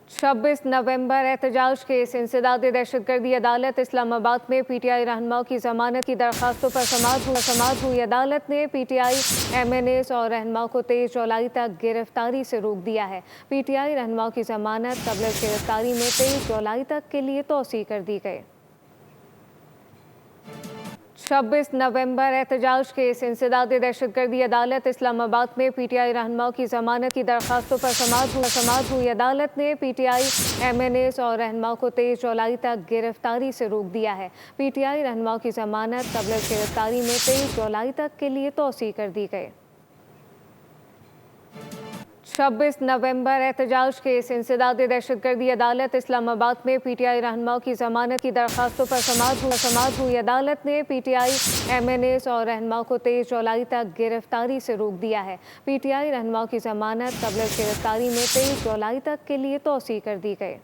26 नवंबर एहतजाज केस इंसदाद दहशतगर्दी अदालत इस्लामाबाद में पीटीआई रहनुमाओं की जमानत की दरखास्तों पर समाअत हुई। अदालत ने पीटीआई एमएनएस और रहनुमाओं को 23 जुलाई तक गिरफ्तारी से रोक दिया है। पीटीआई रहनुमाओं की जमानत कबल गिरफ्तारी में 23 जुलाई तक के लिए तौसी कर दी गई। 26 नवंबर एहतजाज केस इंसदाद दहशतगर्दी अदालत इस्लामाबाद में पीटीआई रहनुमाओं की जमानत की दरखास्तों पर समाअत हुई। अदालत ने पीटीआई एमएनएस और रहनुमाओं को 23 जुलाई तक गिरफ्तारी से रोक दिया है। पीटीआई रहनुमाओं की जमानत कबल गिरफ्तारी में 23 जुलाई तक के लिए तौसी कर दी गई। 26 नवंबर एहतजाज केस इंसदाद दहशतगर्दी अदालत इस्लामाबाद में पीटीआई रहनुमाओं की जमानत की दरखास्तों पर समाअत हुई। अदालत ने पीटीआई एमएनएस और रहनुमाओं को 23 जुलाई तक गिरफ्तारी से रोक दिया है। पीटीआई रहनुमाओं की जमानत कबल गिरफ्तारी में 23 जुलाई तक के लिए तौसी कर दी गई।